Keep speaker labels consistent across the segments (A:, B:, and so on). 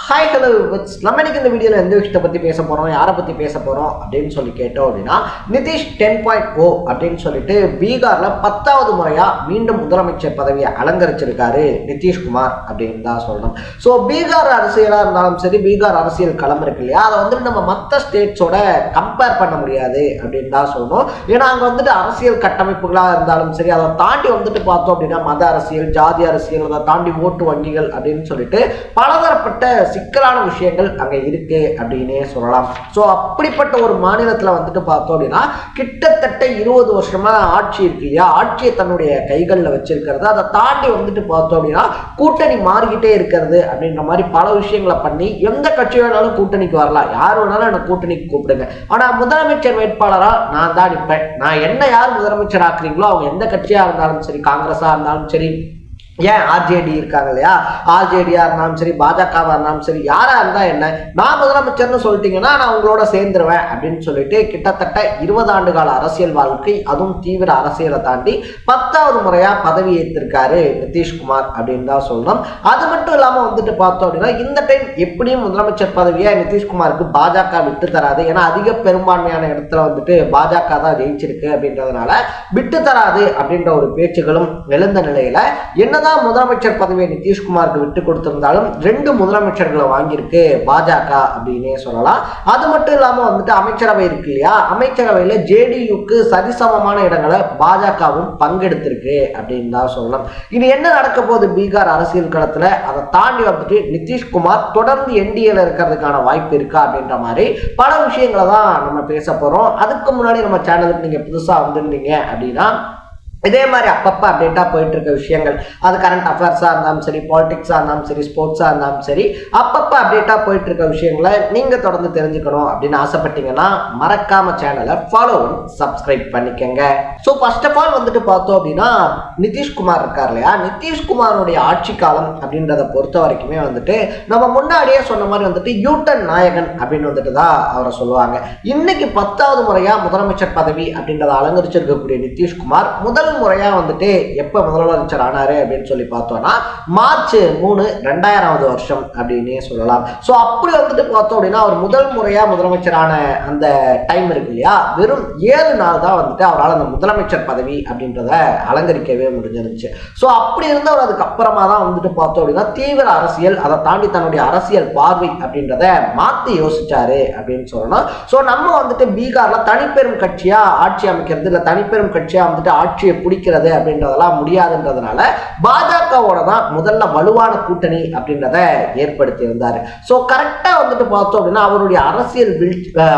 A: Hi hello நம்ம இன்னைக்கு இந்த வீடியோவில் எந்த விஷயத்தை பற்றி பேச போகிறோம், யாரை பற்றி பேச போகிறோம் அப்படின்னு சொல்லி கேட்டோம் அப்படின்னா, நிதிஷ் 10.0 அப்படின்னு சொல்லிட்டு பீகாரில் 10வது முறையாக மீண்டும் முதலமைச்சர் பதவியை அலங்கரிச்சிருக்காரு நிதிஷ்குமார் அப்படின்னு தான் சொல்லணும். ஸோ பீகார் அரசியலாக இருந்தாலும் சரி, பீகார் அரசியல் களம் இருக்கு இல்லையா, அதை வந்துட்டு நம்ம மற்ற ஸ்டேட்ஸோட கம்பேர் பண்ண முடியாது அப்படின்னு தான் சொல்லணும். ஏன்னா அங்கே வந்துட்டு அரசியல் கட்டமைப்புகளாக இருந்தாலும் சரி, அதை தாண்டி வந்துட்டு பார்த்தோம் அப்படின்னா மத அரசியல், ஜாதி அரசியல், அதை தாண்டி ஓட்டு வங்கிகள் அப்படின்னு சொல்லிட்டு பலதரப்பட்ட சிக்கலான விஷயங்கள் அங்க இருக்கு அப்படின்னே சொல்லலாம். ஸோ அப்படிப்பட்ட ஒரு மாநிலத்தில் வந்துட்டு பார்த்தோம் அப்படின்னா கிட்டத்தட்ட 20 வருஷமா ஆட்சி இருக்கு இல்லையா, ஆட்சியை தன்னுடைய கைகளில் வச்சிருக்கிறது, அதை தாண்டி வந்துட்டு பார்த்தோம் அப்படின்னா கூட்டணி மாறிக்கிட்டே இருக்கிறது அப்படின்ற மாதிரி பல விஷயங்களை பண்ணி எந்த கட்சி வேணாலும் கூட்டணிக்கு வரலாம், யார் வேணாலும் என்ன கூட்டணிக்கு கூப்பிடுங்க, ஆனா முதலமைச்சர் வேட்பாளரா நான் தான் நிற்பேன், நான் என்ன யார் முதலமைச்சர் ஆக்குறீங்களோ அவங்க எந்த கட்சியா இருந்தாலும் சரி, காங்கிரஸா இருந்தாலும் சரி, ஏன் ஆர்ஜேடி இருக்காங்க இல்லையா, ஆர்ஜேடியா இருந்தாலும் சரி, பாஜகவா இருந்தாலும் சரி, யாரா இருந்தா என்ன, நான் முதலமைச்சர்னு சொல்லிட்டீங்கன்னா நான் உங்களோட சேர்ந்துருவேன் அப்படின்னு சொல்லிட்டு கிட்டத்தட்ட 20 ஆண்டு கால அரசியல் வாழ்க்கை, அதுவும் தீவிர அரசியலை தாண்டி 10வது முறையா பதவி ஏற்றிருக்காரு நிதிஷ்குமார் அப்படின்னு தான் சொல்லணும். அது மட்டும் இல்லாம வந்துட்டு பார்த்தோம் அப்படின்னா இந்த டைம் எப்படியும் முதலமைச்சர் பதவியை நிதிஷ்குமாருக்கு பாஜக விட்டு தராது. ஏன்னா அதிக பெரும்பான்மையான இடத்துல வந்துட்டு பாஜக தான் ஜெயிச்சிருக்கு அப்படின்றதுனால விட்டு தராது அப்படின்ற ஒரு பேச்சுகளும் எழுந்த நிலையில என்னதான் முதலமைச்சர் பதவியை நிதிஷ்குமாருக்கு விட்டு கொடுத்திருந்தாலும் 2 முதலமைச்சர்களை வாங்கியிருக்கு பாஜக அப்படின்னே சொல்லலாம். அது மட்டும் இல்லாம வந்துட்டு அமைச்சரவை இருக்கு இல்லையா, அமைச்சரவையில ஜேடியுக்கு சரிசமமான இடங்களை பாஜகவும் பங்கெடுத்திருக்கு அப்படின்னு தான் சொல்லலாம். இனி என்ன நடக்க போகுது பீகார் அரசியல் களத்துல, அதை தாண்டி வந்துட்டு நிதிஷ்குமார் தொடர்ந்து என்டிஏல இருக்கிறதுக்கான வாய்ப்பு இருக்கா அப்படின்ற மாதிரி பல விஷயங்களை தான் நம்ம பேச போறோம். அதுக்கு முன்னாடி நம்ம சேனலுக்கு நீங்க புதுசா வந்திருந்தீங்க அப்படின்னா இதே மாதிரி அப்பப்போ அப்டேட்டாக போயிட்டு இருக்க விஷயங்கள், அது கரண்ட் அஃபேர்ஸாக இருந்தாலும் சரி, பாலிடிக்ஸாக இருந்தாலும் சரி, ஸ்போர்ட்ஸாக இருந்தாலும் சரி, அப்பப்போ அப்டேட்டாக போயிட்டு இருக்க விஷயங்களை நீங்கள் தொடர்ந்து தெரிஞ்சுக்கணும் அப்படின்னு ஆசைப்பட்டீங்கன்னா மறக்காம சேனலை ஃபாலோ சப்ஸ்கிரைப் பண்ணிக்கங்க. ஸோ ஃபர்ஸ்ட் ஆஃப் ஆல் வந்துட்டு பார்த்தோம் அப்படின்னா நிதிஷ்குமார் இருக்கார் இல்லையா, நிதிஷ்குமாரோடைய ஆட்சி காலம் அப்படின்றத பொறுத்த வரைக்குமே வந்துட்டு நம்ம முன்னாடியே சொன்ன மாதிரி வந்துட்டு யூட்டன் நாயகன் அப்படின்னு வந்துட்டு தான் அவரை சொல்லுவாங்க. இன்னைக்கு 10வது முறையா முதலமைச்சர் பதவி அப்படின்றத அலங்கரிச்சிருக்கக்கூடிய நிதிஷ்குமார் முதல் முறையா வந்துட்டு எப்ப முதலமைச்சர் ஆனாரு அப்படின்னு சொல்லி பார்த்தோம்னா மார்ச் 3, 2000வது வருஷம் அப்படின்னே சொல்லலாம். ஸோ அப்படி வந்துட்டு பார்த்தோம் அப்படின்னா அவர் முதல் முறையா முதலமைச்சரான அந்த டைம் இருக்கு இல்லையா, வெறும் 7 நாள் தான் வந்துட்டு அவரால் அந்த முதலமைச்சர் பதவி அப்படின்றத அலங்கரிக்கவே முடிஞ்சிருச்சு. ஸோ அப்படி இருந்தவர் அதுக்கப்புறமா தான் வந்துட்டு பார்த்தோம் அப்படின்னா தீவிர அரசியல், அதை தாண்டி தன்னுடைய அரசியல் பார்வை அப்படின்றத மாற்றி யோசிச்சாரு அப்படின்னு சொல்லணும். ஸோ நம்ம வந்துட்டு பீகார்ல தனிப்பெரும் கட்சியா ஆட்சி அமைக்கிறது, இல்லை தனிப்பெரும் கட்சியா வந்துட்டு ஆட்சியை பிடிக்கிறது அப்படின்றதெல்லாம் முடியாதுன்றதுனால பாஜகவோட தான் முதல்ல வலுவான கூட்டணி அப்படின்றத ஏற்படுத்தி இருந்தாரு. ஸோ கரெக்டா வந்துட்டு பார்த்தோம் அப்படின்னா அவருடைய அரசியல்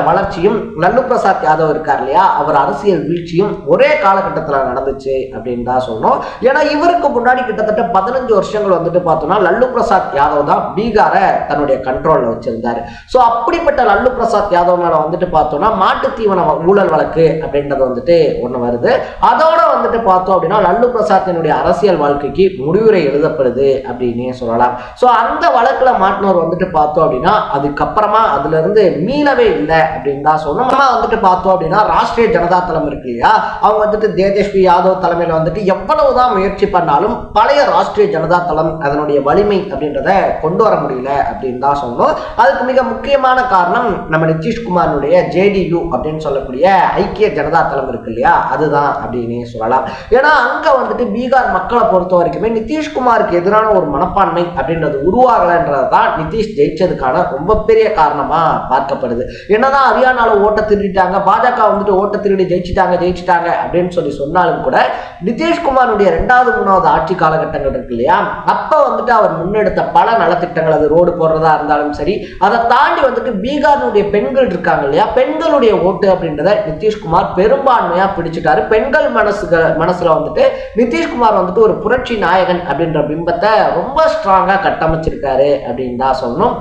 A: வளர்ச்சியும் லல்லு பிரசாத் யாதவ் இருக்கார் இல்லையா, அவர் அரசியல் வீழ்ச்சியும் ஒரே காலகட்டத்தில் நடந்துச்சு அப்படின்னு தான் சொல்லணும். ஏன்னா இவருக்கு முன்னாடி கிட்டத்தட்ட 15 வருஷங்கள் வந்துட்டு பார்த்தோம்னா லல்லு பிரசாத் யாதவ் தான் பீகாரை தன்னுடைய கண்ட்ரோல்ல வச்சிருந்தாரு. ஸோ அப்படிப்பட்ட லல்லு பிரசாத் யாதவ் மேல வந்துட்டு பார்த்தோம்னா மாட்டு தீவன ஊழல் வழக்கு அப்படின்றது வந்துட்டு ஒண்ணு வருது. அதோட வந்துட்டு பார்த்தோம் அப்படின்னா லல்லு பிரசாத்தினுடைய அரசியல் வாழ்க்கைக்கு முடிவுரை எழுதப்படுது அப்படின்னே சொல்லலாம். ஸோ அந்த வழக்குல மாட்டினவர் வந்துட்டு பார்த்தோம் அப்படின்னா அதுக்கப்புறமா அதுல இருந்து மீளவே இல்லை அப்படின்னு தான் சொல்லணும். வந்துட்டு பார்த்தோம் அப்படின்னா ராஷ்டிரிய ஜனதா தளம் இருக்கு இல்லையா, அவங்க வந்துட்டு தேஜஸ்வி யாதவ் தலைமையில வந்துட்டு எவ்வளவுதான் முயற்சி பண்ணாலும் பழைய ராஷ்டிரிய ஜனதா தளம் அதனுடைய வலிமை அப்படின்றத கொண்டு வர முடியல அப்படின்னு தான் சொல்லணும். அதுக்கு மிக முக்கியமான காரணம் நம்ம நிதிஷ்குமாருடைய ஜேடியு அப்படின்னு சொல்லக்கூடிய ஐக்கிய ஜனதா தளம் இருக்கு இல்லையா, அதுதான் அப்படின்னே சொல்லலாம். ஏன்னா அங்க வந்துட்டு பீகார் மக்களை பொறுத்த வரைக்குமே நிதிஷ்குமாருக்கு எதிரான ஒரு மனப்பான்மை அப்படின்றது உருவாகலன்றதுதான் நிதிஷ் ஜெயிச்சதுக்கான ரொம்ப பெரிய காரணமா பார்க்கப்படுது. என்னதான் ஹரியானால ஓட்ட திருடிட்டாங்க, பாஜக வந்துட்டு ஓட்ட திருடி ஜெயிச்சிட்டாங்க அப்படின்னு சொல்லி சொன்னாலும் கூட நிதிஷ்குமாருடைய 2வது 3வது ஆட்சி காலகட்டங்கள் இருக்கு இல்லையா, அப்ப வந்துட்டு அவர் முன்னெடுத்த பல நலத்திட்டங்கள், அது ரோடு போடுறதா இருந்தாலும் சரி, அதை தாண்டி வந்துட்டு பீகாருடைய பெண்கள் இருக்காங்க இல்லையா, பெண்களுடைய ஓட்டு அப்படின்றத நிதிஷ்குமார் பெரும்பான்மையா பிடிச்சிட்டாரு. பெண்கள் மனசுல வந்துட்டு நிதிஷ்குமார் வந்துட்டு ஒரு புரட்சி நாயகன் அப்படின்ற பிம்பத்தை ரொம்ப ஸ்ட்ராங்கா கட்டமைச்சிருக்காரு அப்படின்னு தான் சொல்லணும்.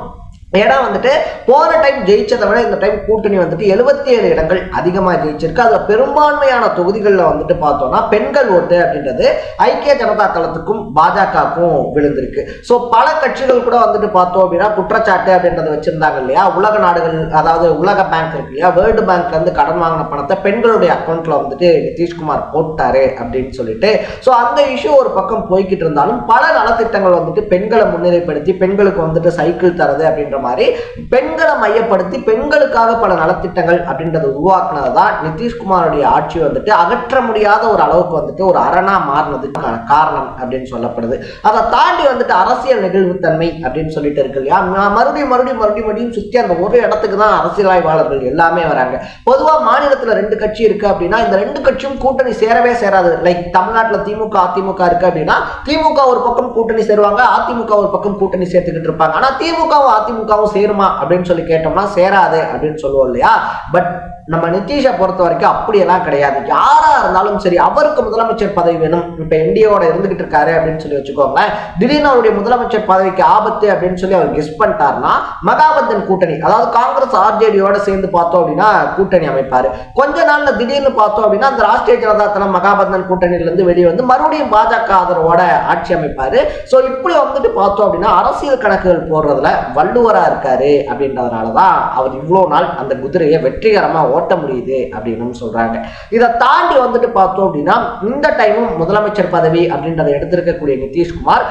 A: ஏன்னா வந்துட்டு போன டைம் ஜெயிச்சதை விட இந்த டைம் கூட்டணி வந்துட்டு 77 இடங்கள் அதிகமாக ஜெயிச்சிருக்கு. அதுல பெரும்பான்மையான தொகுதிகளில் வந்துட்டு பார்த்தோம்னா பெண்கள் ஓட்டு அப்படின்றது ஐக்கிய ஜனதா தளத்துக்கும் பாஜகவுக்கும் விழுந்திருக்கு. ஸோ பல கட்சிகள் கூட வந்துட்டு பார்த்தோம் அப்படின்னா குற்றச்சாட்டு அப்படின்றத வச்சிருந்தாங்க இல்லையா, உலக நாடுகள் அதாவது உலக பேங்க் இருக்கு இல்லையா, வேர்ல்டு பேங்க்ல இருந்து கடன் வாங்கின பணத்தை பெண்களுடைய அக்கௌண்ட்ல வந்துட்டு நிதிஷ்குமார் போட்டாரு அப்படின்னு சொல்லிட்டு ஸோ அந்த இஷ்யூ ஒரு பக்கம் போய்கிட்டு இருந்தாலும் பல நலத்திட்டங்கள் வந்துட்டு பெண்களை முன்னிலைப்படுத்தி பெண்களுக்கு வந்துட்டு சைக்கிள் தரது அப்படின்ற மாதிரி பெண்களை மையப்படுத்தி பெண்களுக்காக பல நலத்திட்டங்கள் அப்படின்றத உருவாக்குனதுதான் நிதிஷ்குமாருடைய ஆட்சி வந்துட்டு அகற்ற முடியாத ஒரு அளவுக்கு வந்துட்டு ஒரு அரணா மாறினதுக்கான காரணம் அப்படின்னு சொல்லப்படுது. அதை தாண்டி வந்துட்டு அரசியல் நெகிழ்வுத்தன்மை அப்படின்னு சொல்லிட்டு இருக்கு இல்லையா, மறுபடியும் சுத்தி அந்த ஒரு இடத்துக்கு தான் அரசியலாய்வாளர்கள் எல்லாமே வராங்க. பொதுவா மாநிலத்துல 2 கட்சி இருக்கு அப்படின்னா இந்த 2 கட்சியும் கூட்டணி சேரவே சேராது. லைக் தமிழ்நாட்டுல திமுக அதிமுக இருக்கு அப்படின்னா திமுக ஒரு பக்கம் கூட்டணி சேருவாங்க, அதிமுக ஒரு பக்கம் கூட்டணி சேர்த்துக்கிட்டு இருப்பாங்க. ஆனா திமுகவும் அதிமுகவும் சேருமா அப்படின்னு சொல்லி கேட்டோம்னா சேராது அப்படின்னு சொல்லுவோம் இல்லையா. பட் நம்ம நிதிஷை பொறுத்த வரைக்கும் அப்படியெல்லாம் கிடையாது. யாரா இருந்தாலும் சரி அவருக்கு முதலமைச்சர் பதவி வேணும். இப்ப என்டிஏவோட இருந்துகிட்டு இருக்காரு அப்படின்னு சொல்லி வச்சுக்கோங்க, திடீர்னு அவருடைய முதலமைச்சர் பதவிக்கு ஆபத்து அப்படின்னு சொல்லி அவர் கெஸ் பண்ணிட்டாருன்னா மகாபந்தன் கூட்டணி அதாவது காங்கிரஸ் ஆர்ஜேடியோட சேர்ந்து பார்த்தோம் அப்படின்னா கூட்டணி அமைப்பாரு. கொஞ்ச நாள்ல திடீர்னு பார்த்தோம் அப்படின்னா அந்த ராஷ்டிரிய ஜனதா தளம் மகாபந்தன் கூட்டணியில இருந்து வெளியே வந்து மறுபடியும் பாஜக ஆதரவோட ஆட்சி அமைப்பாரு. ஸோ இப்படி வந்துட்டு பார்த்தோம் அப்படின்னா அரசியல் கணக்குகள் போடுறதுல வள்ளுவரா இருக்காரு அப்படின்றதுனாலதான் அவர் இவ்வளவு நாள் அந்த குதிரையை வெற்றிகரமா ஓட்ட முடியுது அப்படின்னு சொல்றாங்க. இதை தாண்டி வந்துட்டு பார்த்தோம் அப்படின்னா இந்த டைமும் முதலமைச்சர் பதவி அப்படின்றத எடுத்திருக்கக்கூடிய நிதிஷ்குமார்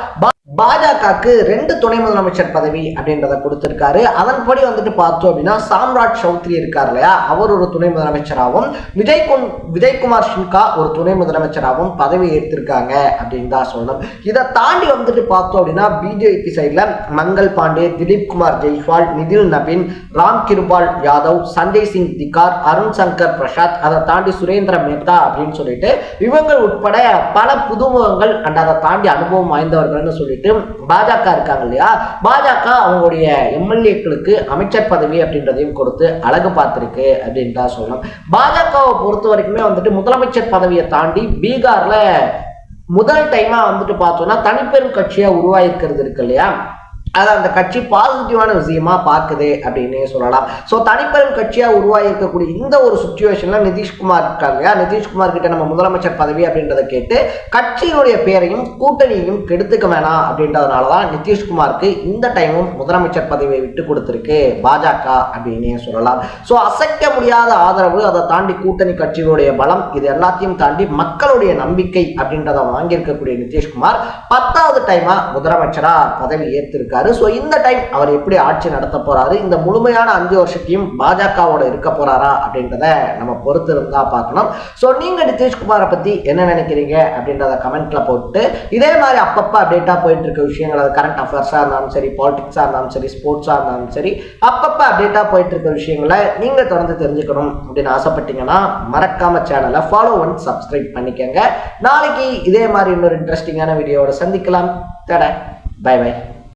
A: பாஜகவுக்கு 2 துணை முதலமைச்சர் பதவி அப்படின்றத கொடுத்திருக்காரு. அதன்படி வந்துட்டு பார்த்தோம் அப்படின்னா சாம்ராட் சௌத்ரி இருக்கார் இல்லையா, அவர் ஒரு துணை முதலமைச்சராகவும் விஜய்குமார் சின்ஹா ஒரு துணை முதலமைச்சராகவும் பதவி ஏற்றிருக்காங்க அப்படின்னு தான் சொல்லணும். இதை தாண்டி வந்துட்டு பார்த்தோம் அப்படின்னா பிஜேபி சைட்ல மங்கள் பாண்டே, திலீப் குமார் ஜெய்ஸ்வால், நிதில் நவீன், ராம் கிருபால் யாதவ், சஞ்சய் சிங் திகார், அருண் சங்கர் பிரசாத், அதை தாண்டி சுரேந்திர மேத்தா அப்படின்னு சொல்லிட்டு இவங்க உட்பட பல புதுமுகங்கள் அண்ட் அதை தாண்டி அனுபவம் வாய்ந்தவர்கள்னு சொல்லிட்டு பாஜக இருக்காங்க இல்லையா, பாஜக அவங்களுடைய எம்எல்ஏக்களுக்கு அமைச்சர் பதவி அப்படின்றதையும் கொடுத்து அழகு பார்த்திருக்கு அப்படின்னு தான் சொல்லணும். பாஜகவை பொறுத்த வரைக்குமே வந்துட்டு முதலமைச்சர் பதவியை தாண்டி பீகார்ல முதல் டைமா வந்துட்டு பார்த்தோம்னா தனிப்பெரும் கட்சியா உருவாயிருக்கிறது இருக்கு இல்லையா, அது அந்த கட்சி பாசிட்டிவான விஷயமா பார்க்குது அப்படின்னு சொல்லலாம். ஸோ தனிப்பெரும் கட்சியா உருவாகி இருக்கக்கூடிய இந்த ஒரு சுச்சுவேஷன்ல நிதிஷ்குமார் இருக்காங்க, நிதிஷ்குமார் கிட்ட நம்ம முதலமைச்சர் பதவி அப்படின்றத கேட்டு கட்சியினுடைய பேரையும் கூட்டணியையும் கெடுத்துக்க வேணாம் அப்படின்றதுனாலதான் நிதிஷ்குமாருக்கு இந்த டைமும் முதலமைச்சர் பதவியை விட்டு கொடுத்திருக்கு பாஜக அப்படின்னு சொல்லலாம். ஸோ அசைக்க முடியாத ஆதரவு, அதை தாண்டி கூட்டணி கட்சிகளுடைய பலம், இது எல்லாத்தையும் தாண்டி மக்களுடைய நம்பிக்கை அப்படின்றத வாங்கியிருக்கக்கூடிய நிதிஷ்குமார் 10வது டைமா முதலமைச்சரா பதவி ஏற்றிருக்காரு. ஸோ இந்த டைம் அவர் எப்படி ஆட்சி நடத்த போறாரு, இந்த முழுமையான 5 வருஷத்தையும் பாஜகவோட இருக்க போறாரா அப்படின்றத நம்ம பொறுத்து இருந்தா பார்க்கணும். ஸோ நீங்க நிதிஷ்குமாரை பத்தி என்ன நினைக்கிறீங்க அப்படின்றத கமெண்ட்ல போட்டு இதே மாதிரி அப்பப்ப அப்டேட்டா போயிட்டு இருக்க விஷயங்கள், அது கரண்ட் அஃபேர்ஸா இருந்தாலும் சரி, பாலிடிக்ஸா இருந்தாலும் சரி, ஸ்போர்ட்ஸா இருந்தாலும் சரி, அப்பப்ப அப்டேட்டா போயிட்டு இருக்க விஷயங்களை நீங்க தொடர்ந்து தெரிஞ்சுக்கணும் அப்படின்னு ஆசைப்பட்டீங்கன்னா மறக்காம சேனலை ஃபாலோ அண்ட் சப்ஸ்கிரைப் பண்ணிக்கங்க. நாளைக்கு இதே மாதிரி இன்னொரு இன்ட்ரெஸ்டிங்கான வீடியோவோட சந்திக்கலாம். Bye by.